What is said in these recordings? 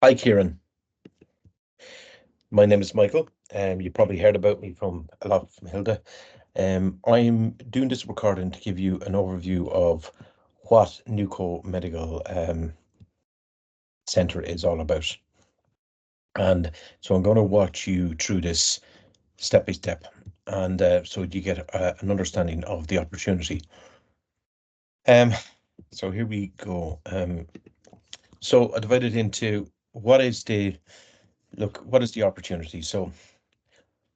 Hi, Kieran. My name is Michael. You probably heard about me from a lot from Hilda. I'm doing this recording to give you an overview of what Nuco Medical Centre is all about. And so I'm going to watch you through this step by step, and so you get an understanding of the opportunity. So here we go. So I divided into what is the opportunity? So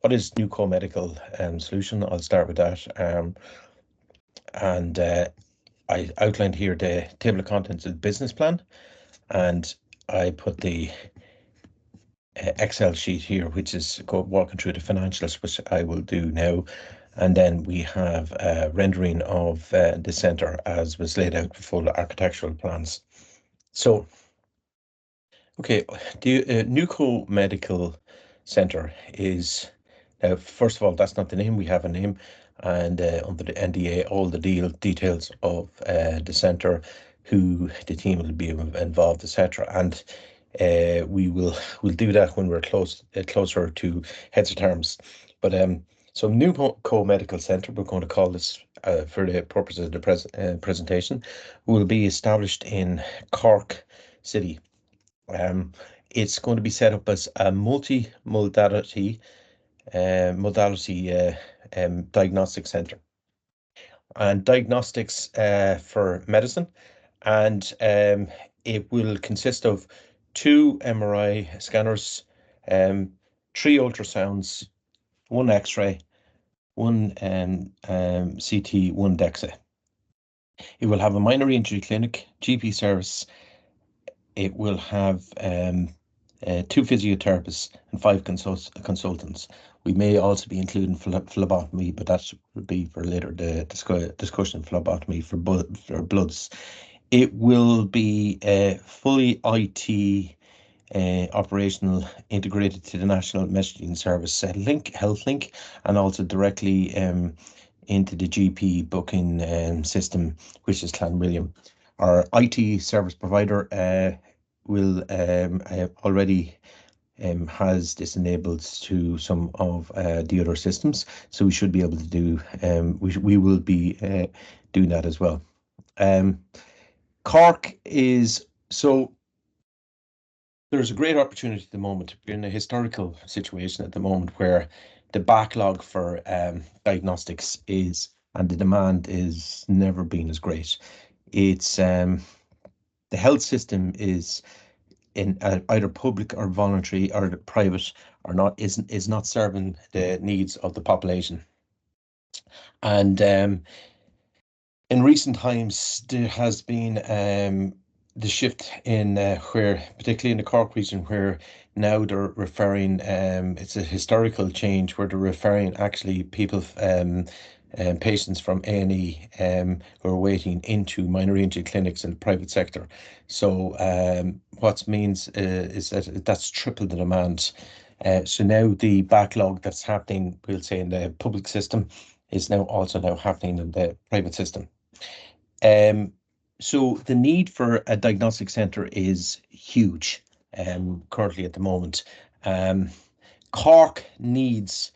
what is Nuco Medical Solution? I'll start with that. And I outlined here the table of contents of the business plan, and I put the Excel sheet here, which is walking through the financials, which I will do now. And then we have a rendering of the centre as was laid out for full architectural plans. So, okay, the Nuco Medical Centre is, first of all, that's not the name. We have a name, and under the NDA, all the details of the centre, who the team will be involved, etc. And we'll do that when we're closer to heads of terms. But so Nuco Medical Centre, we're going to call this for the purposes of the presentation, will be established in Cork City. It's going to be set up as a multi-modality diagnostic center, and diagnostics for medicine, and it will consist of 2 MRI scanners, 3 ultrasounds, 1 X-ray, 1 CT, 1 DEXA. It will have a minor injury clinic, GP service. It will have 2 physiotherapists and 5 consultants. We may also be including phlebotomy, but that will be for later, the discussion, phlebotomy for bloods. It will be fully IT operational, integrated to the National Messaging Service HealthLink, and also directly into the GP booking system, which is Clanwilliam. Our IT service provider will already has this enabled to some of the other systems, so we should be able to do. We will be doing that as well. Cork is so. There's a great opportunity at the moment. We're in a historical situation at the moment where the backlog for diagnostics is, and the demand is never been as great. It's the health system is in either public or voluntary or private or not, is not serving the needs of the population. And in recent times, there has been the shift in where, particularly in the Cork region, where now they're referring, it's a historical change where they're referring actually people, patients from A&E who are waiting into minor injury clinics in the private sector. So what means is that that's tripled the demand. So now the backlog that's happening, we'll say, in the public system is now also happening in the private system. So the need for a diagnostic centre is huge currently at the moment. Cork needs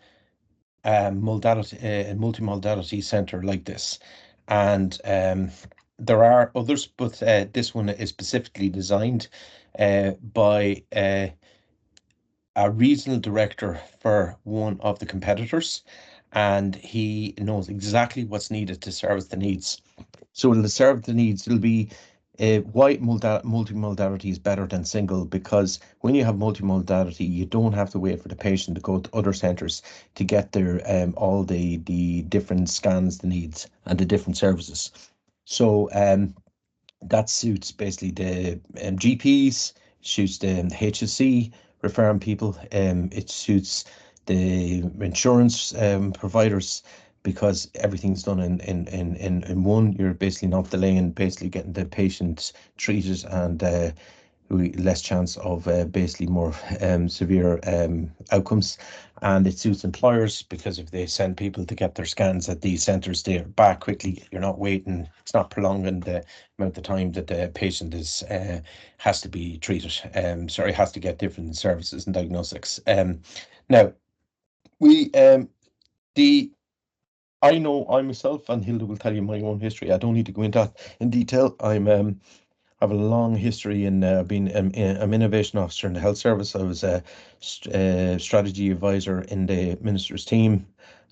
a multi-modality centre like this, and there are others, but this one is specifically designed by a regional director for one of the competitors, and he knows exactly what's needed to service the needs. So it'll serve the needs. It'll be why multimodality is better than single, because when you have multimodality, you don't have to wait for the patient to go to other centres to get their all the different scans, the needs, and the different services. So that suits basically the GPs, suits the HSC referring people. It suits the insurance providers, because everything's done in one. You're basically not delaying, basically getting the patients treated and less chance of basically more severe outcomes. And it suits employers because if they send people to get their scans at these centres, they're back quickly. You're not waiting. It's not prolonging the amount of time that the patient is has to be treated. Has to get different services and diagnostics. Now we the I know I myself, and Hilda will tell you my own history. I don't need to go into that in detail. I have a long history in being I'm innovation officer in the health service. I was a strategy advisor in the minister's team.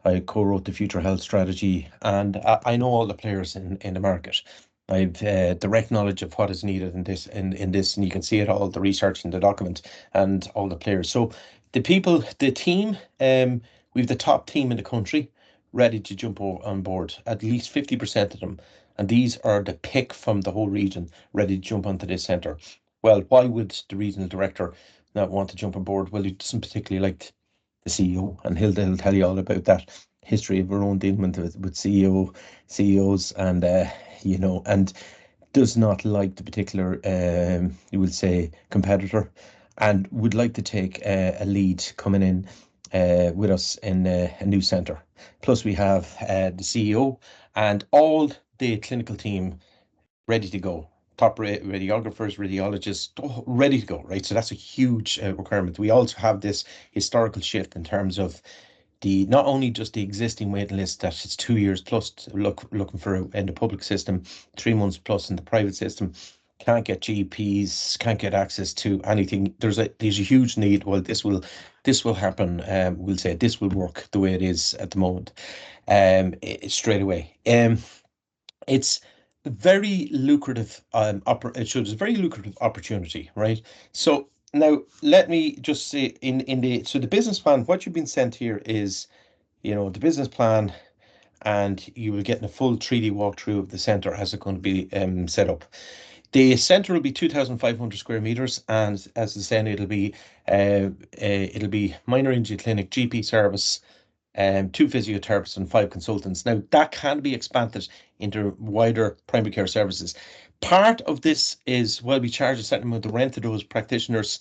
I co-wrote the future health strategy, and I know all the players in the market. I've direct knowledge of what is needed in this, and you can see it all the research in the document and all the players. So the people, the team, we've the top team in the country ready to jump on board. At least 50% of them, and these are the pick from the whole region ready to jump onto this centre. Well, why would the regional director not want to jump on board? Well, he doesn't particularly like the CEO, and Hilda will tell you all about that history of her own dealing with CEOs, and and does not like the particular, you will say, competitor, and would like to take a lead coming in with us in a new centre. Plus, we have the CEO and all the clinical team ready to go. Top radiographers, radiologists, ready to go, right? So that's a huge requirement. We also have this historical shift in terms of the not only just the existing waiting list that it's 2 years plus looking for in the public system, 3 months plus in the private system, can't get GPs, can't get access to anything. There's a huge need. Well, this will happen. We'll say this will work the way it is at the moment. Straight away. It's very lucrative. It shows a very lucrative opportunity, right? So now let me just say in the business plan, what you've been sent here is, the business plan, and you will get a full 3D walkthrough of the center as it's going to be set up. The center will be 2,500 square meters, and as I said, it'll be minor injury clinic, GP service, 2 physiotherapists and 5 consultants. Now that can be expanded into wider primary care services. Part of this is, while we charge a certain amount of rent to those practitioners,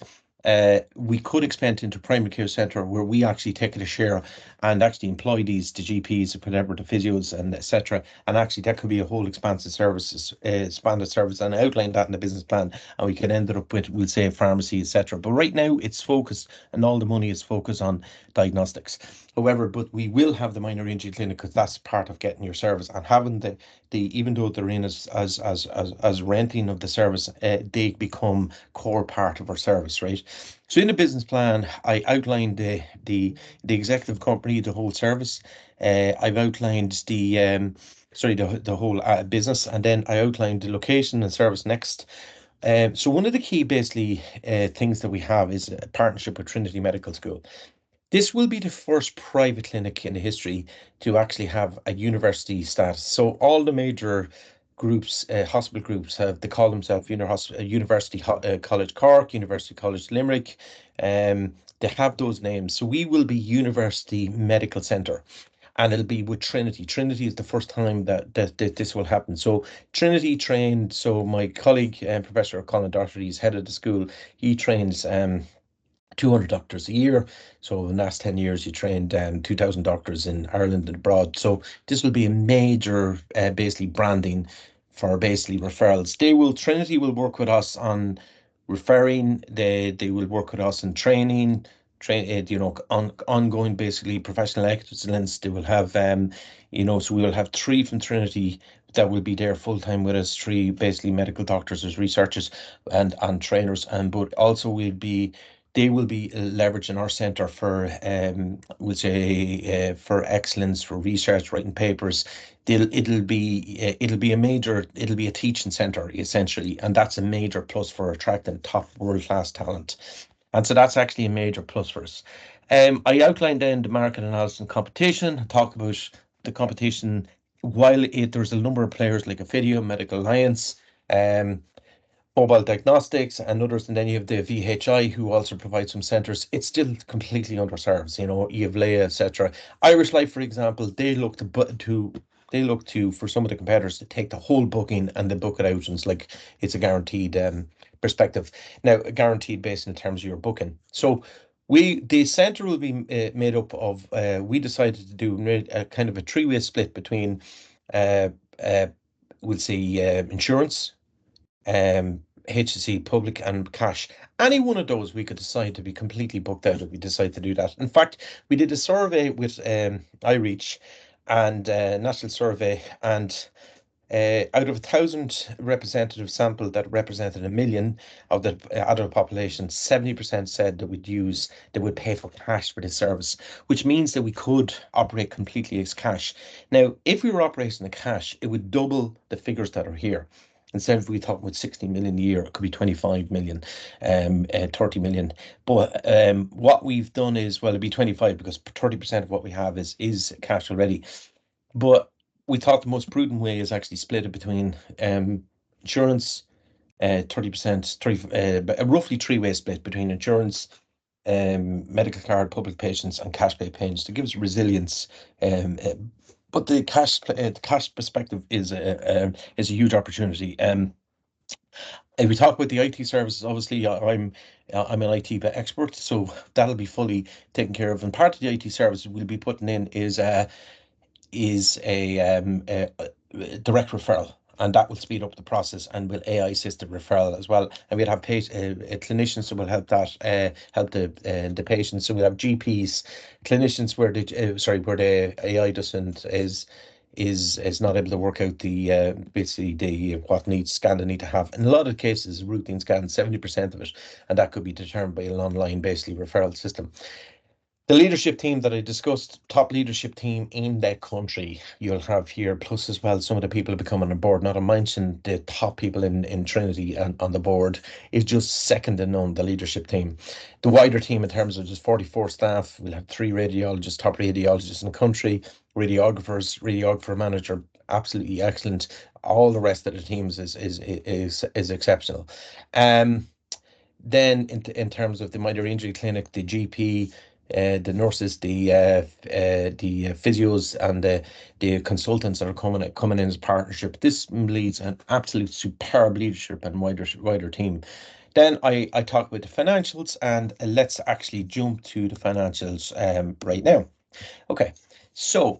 we could expand into primary care centre where we actually take a share and actually employ the GPs, whatever, the physios and etc. And actually that could be a whole expanded service, and outline that in the business plan, and we can end it up with, we'll say, pharmacy, etc. But right now it's focused, and all the money is focused on diagnostics. However, but we will have the minor injury clinic because that's part of getting your service, and having the even though they're in as renting of the service, they become core part of our service, right? So in the business plan, I outlined the executive company, the whole service. I've outlined the whole business, and then I outlined the location and service next. So one of the key, basically, things that we have is a partnership with Trinity Medical School. This will be the first private clinic in the history to actually have a university status. So all the major groups, hospital groups, they call themselves University College Cork, University College Limerick. They have those names. So we will be University Medical Centre, and it'll be with Trinity. Trinity is the first time that this will happen. So Trinity trained. So my colleague, Professor Colin Doherty, is head of the school. He trains 200 doctors a year. So in the last 10 years, you trained 2,000 doctors in Ireland and abroad. So this will be a major, basically, branding for basically referrals. Trinity will work with us on referring. They will work with us in training, ongoing, basically, professional excellence. They will have, so we will have 3 from Trinity that will be there full time with us, 3 basically medical doctors as researchers and trainers, but also they will be leveraging our centre for, we'll say, for excellence, for research, writing papers. It'll be a teaching centre essentially, and that's a major plus for attracting top world-class talent. And so that's actually a major plus for us. I outlined then the market analysis and competition, talk about the competition. While there's a number of players like Affidio, Medical Alliance, Mobile Diagnostics and others, and then you have the VHI who also provide some centres, it's still completely underserved. You have Leia, etc. Irish Life, for example, they look to they look to for some of the competitors to take the whole booking and they book it out, and it's a guaranteed perspective. Now, guaranteed based in terms of your booking. So the centre will be made up of. We decided to do a kind of a three-way split between, uh, uh, we'll say, insurance, HSE, public, and cash. Any one of those we could decide to be completely booked out if we decide to do that. In fact, we did a survey with iReach and National Survey, and out of 1,000 representative sample that represented 1 million of the adult population, 70% said they would pay for cash for this service, which means that we could operate completely as cash. Now, if we were operating the cash, it would double the figures that are here. Instead of we talking about 60 million a year, it could be 25 million, 30 million. But what we've done is, well, it'd be 25 because 30% of what we have is cash already. But we thought the most prudent way is actually split it between insurance, 30%, a roughly three-way split between insurance, medical card, public patients, and cash pay payments to give us resilience. But the cash perspective is a huge opportunity. If we talk about the IT services, obviously I'm an IT expert, so that'll be fully taken care of. And part of the IT services we'll be putting in is a direct referral, and that will speed up the process and will AI assisted referral as well. And we'll have clinicians that will help help the patients. So we'll have GPs, clinicians where the AI doesn't is not able to work out the basically the what scan they need to have. In a lot of cases, routine scan, 70% of it, and that could be determined by an online basically referral system. The leadership team that I discussed, top leadership team in that country, you'll have here, plus as well some of the people who become on the board. Not to mention the top people in Trinity and on the board is just second to none, the leadership team. The wider team in terms of just 44 staff, we'll have 3 radiologists, top radiologists in the country, radiographers, radiographer manager, absolutely excellent. All the rest of the teams is exceptional. Then in terms of the minor injury clinic, the GP, the nurses, the physios, and the consultants that are coming in as partnership. This leads an absolute superb leadership and wider team. Then I talk about the financials, and let's actually jump to the financials right now. Okay, so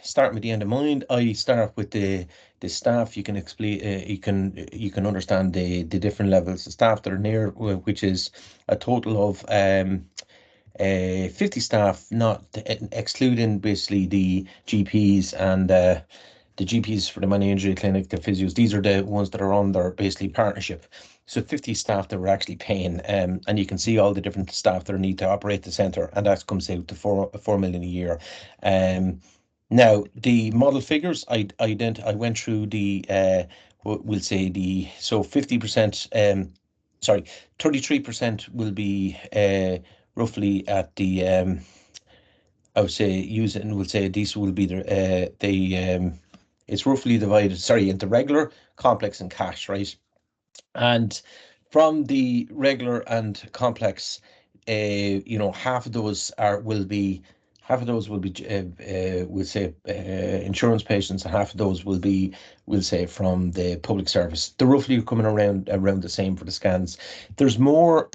starting with the end of mind, I start with the staff. You can explain, you can understand the different levels of staff that are near, which is a total of 50 staff, not excluding basically the GPs and the GPs for the minor injury clinic, the physios. These are the ones that are on their basically partnership. So 50 staff that we're actually paying, and you can see all the different staff that need to operate the centre, and that comes out to 4 million a year. Now the model figures, I went through the we'll say the 50%, sorry, 33% will be roughly at the I would say we'll say these will be the it's roughly divided, sorry, into regular, complex, and cash, right? And from the regular and complex, half of those will be we'll say insurance patients, and half of those will be, we'll say, from the public service. They're roughly coming around the same for the scans. There's more,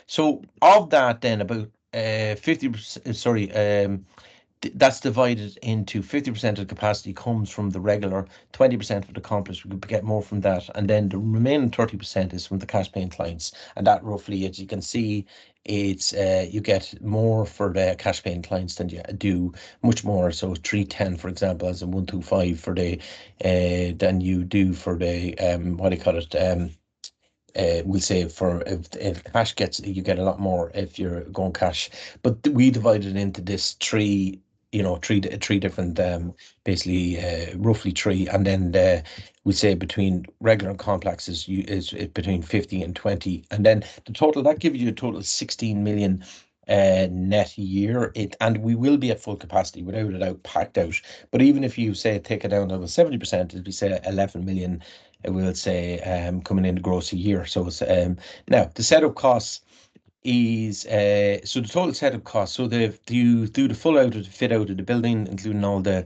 so of that then about 50%, sorry, that's divided into 50% of the capacity comes from the regular, 20% of the complex. We could get more from that, and then the remaining 30% is from the cash paying clients. And that roughly, as you can see, it's you get more for the cash paying clients than you do, much more. So 310, for example, as a 125 for the than you do for the what do you call it? We'll say for if cash gets, you get a lot more if you're going cash. But we divided into this three different basically roughly three, and then we say between regular and complex is between 50 and 20, and then the total that gives you a total of 16 million net a year. And we will be at full capacity without a doubt, packed out. But even if you say take it down to 70%, as we say 11 million, we'll say coming in gross a year. So it's now the setup costs is so the total setup cost. So you do the full fit out of the building, including all the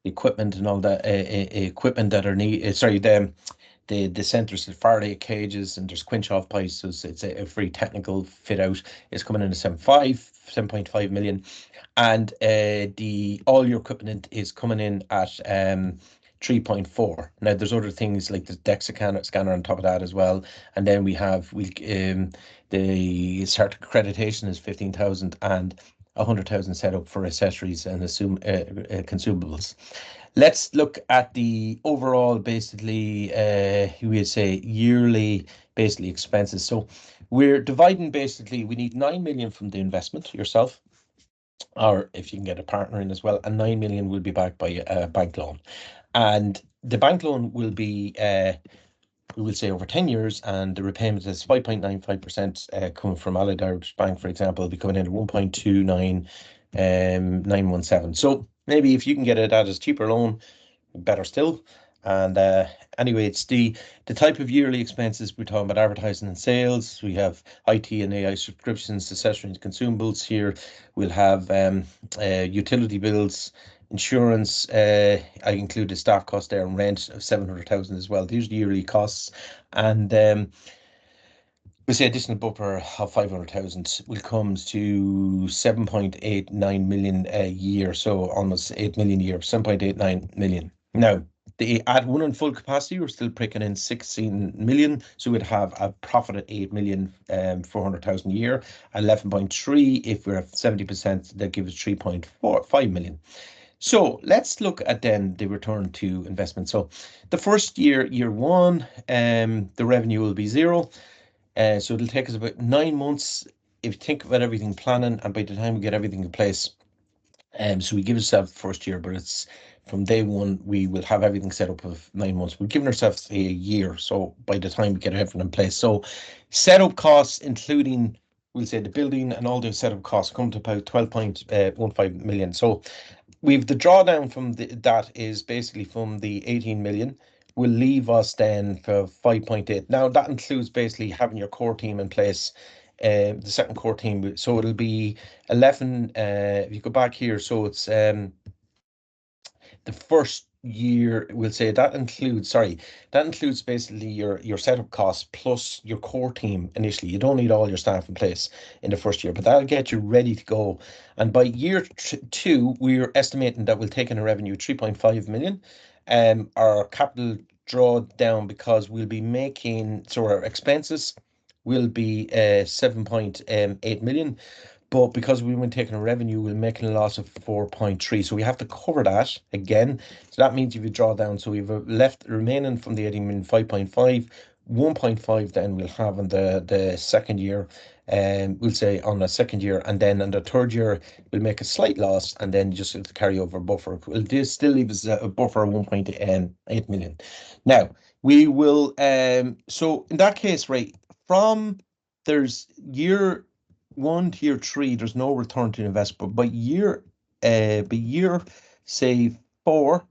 equipment and all that equipment that are needed. Sorry, the centres, the Faraday cages, and there's quench off pipes. So it's a very technical fit out. It's coming in at 7.5 million, and the all your equipment is coming in at 3.4. Now there's other things like the DEXA scanner on top of that as well, and then we the cert accreditation is 15,000 and 100,000 set up for accessories and assume consumables. Let's look at the overall, basically, you would say yearly, basically expenses. So we're dividing, basically, we need 9 million from the investment yourself, or if you can get a partner in as well, and 9 million will be backed by a bank loan. And the bank loan will be, we will say, over 10 years, and the repayment is 5.95% coming from Allied Irish Bank, for example, will be coming in at 1.29917. So maybe if you can get it at a cheaper loan, better still. And anyway, it's the type of yearly expenses. We're talking about advertising and sales. We have IT and AI subscriptions, accessories, consumables here. We'll have utility bills, insurance. I included staff cost there, and rent of 700,000 as well. These are the yearly costs. And we say additional buffer of 500,000 will comes to 7.89 million a year, so almost 8 million a year, 7.89 million. Now, at one on full capacity, we're still pricking in 16 million, so we'd have a profit at 8 million, 400,000 a year. 11.3 if we're at 70%, that gives 3.45 million. So let's look at then the return to investment. So the first year, year one, the revenue will be zero. So it'll take us about 9 months if you think about everything planning, and by the time we get everything in place. So we give ourselves the first year, but it's from day one, we will have everything set up of 9 months. We're giving ourselves a year. So by the time we get everything in place. So setup costs, including, we'll say, the building and all the setup costs, come to about 12.15 million. So we've the drawdown from that is basically from the 18 million will leave us then for 5.8. Now that includes basically having your core team in place, the second core team. So it'll be 11. If you go back here, so it's the first year, we'll say that includes basically your setup costs plus your core team initially. You don't need all your staff in place in the first year, but that'll get you ready to go. And by year two, we're estimating that we'll take in a revenue 3.5 million. Our capital draw down, because we'll be making, so our expenses will be 7.8 million. But because we weren't taking a revenue, we're making a loss of 4.3. So we have to cover that again. So that means if you draw down, so we've left remaining from the 18 million, 5.5, 1.5 then we'll have on the second year. We'll say on the second year, and then on the third year, we'll make a slight loss, and then just have to carry over buffer. This still leaves a buffer of 1.8 million. Now, we will, so in that case, right, from there's year one to year three, there's no return to investment. But year, say 4,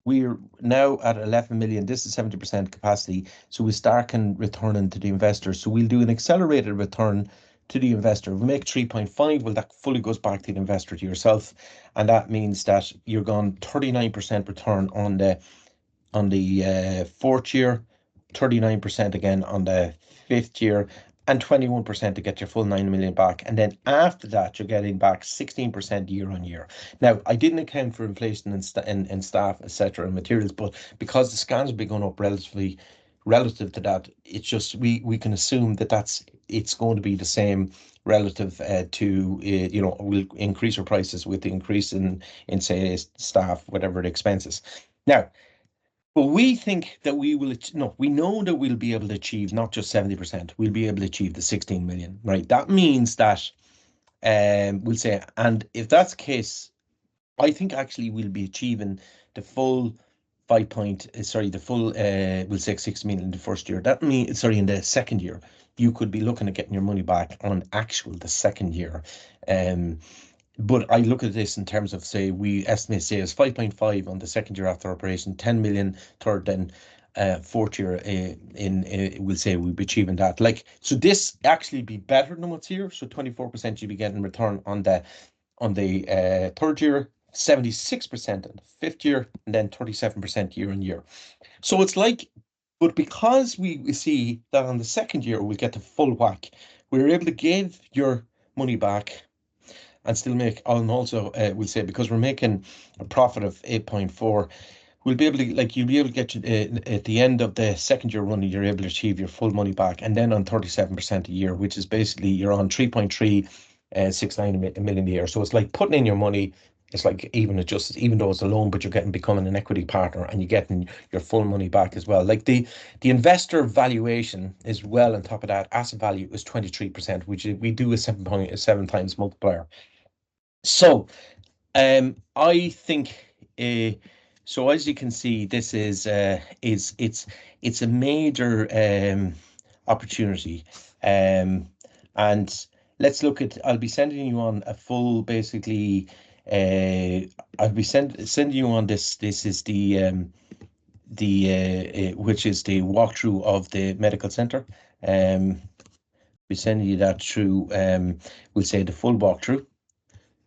we're now at 11 million. This is 70% capacity. So we start returning to the investor. So we'll do an accelerated return to the investor. If we make 3.5, well, that fully goes back to the investor, to yourself. And that means that you're going 39% return on the fourth year, 39% again on the fifth year, and 21% to get your full 9 million back. And then after that, you're getting back 16% year on year. Now, I didn't account for inflation in staff, etc., and materials, but because the scans have been going up relative to that, it's just we can assume that it's going to be the same relative to we'll increase our prices with the increase in say staff, whatever the expenses. Now, but we think that we know that we'll be able to achieve not just 70%, we'll be able to achieve the 16 million, right? That means that we'll say, and if that's the case, I think actually we'll be achieving the full we'll say 6 million in the first year. That means, in the second year, you could be looking at getting your money back on the second year. But I look at this in terms of, say, we estimate sales 5.5 on the second year after operation, 10 million third, then fourth year we'll say we'll be achieving that. So this actually be better than what's here. So 24% you'll be getting return on the third year, 76% in the 5th year, and then 37% year on year. So it's like, but because we see that on the 2nd year we get the full whack, we're able to give your money back and still make, and also we'll say because we're making a profit of 8.4, we'll be able to, like, you'll be able to get at the end of the 2nd year running, you're able to achieve your full money back, and then on 37% a year, which is basically you're on 3.369 million a year. So it's like putting in your money. It's like even adjusted, even though it's a loan, but you're becoming an equity partner, and you're getting your full money back as well. Like the investor valuation is well on top of that. Asset value is 23%, which we do a 7.7 times multiplier. So I think so as you can see, this is it's a major opportunity, and let's look at. I'll be sending you on a full, basically. I'll be sending you on this. This is the which is the walkthrough of the medical center. Be sending you that through. We'll say the full walkthrough.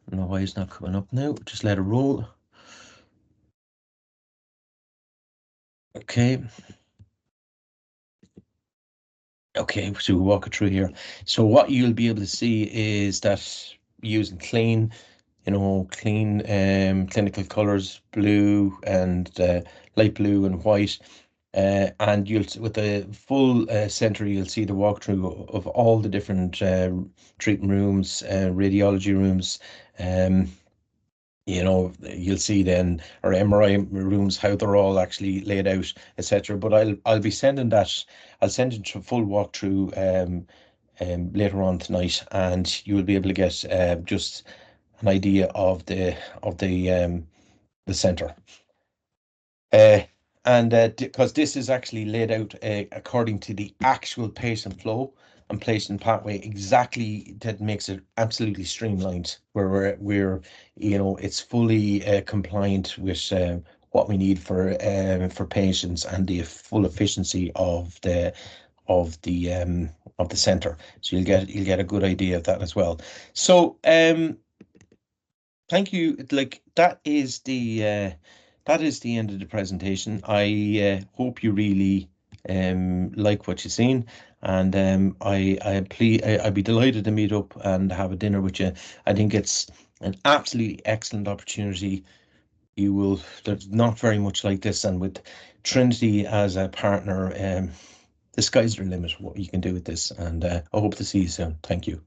I don't know why it's not coming up now. Just let it roll. Okay. Okay, so we'll walk it through here. So what you'll be able to see is that using clean, clean clinical colors, blue and light blue and white. And you'll, with the full center, you'll see the walkthrough of all the different treatment rooms, radiology rooms. You'll see then our MRI rooms, how they're all actually laid out, etc. But I'll be sending that. I'll send it to full walkthrough later on tonight, and you will be able to get just an idea of the center. And because this is actually laid out according to the actual patient flow and patient pathway, exactly, that makes it absolutely streamlined, where we're it's fully compliant with what we need for patients and the full efficiency of the center. So you'll get a good idea of that as well. So thank you. Like, that is the end of the presentation. I hope you really like what you've seen, and I'd be delighted to meet up and have a dinner with you. I think it's an absolutely excellent opportunity. There's not very much like this, and with Trinity as a partner, the sky's the limit what you can do with this, and I hope to see you soon. Thank you.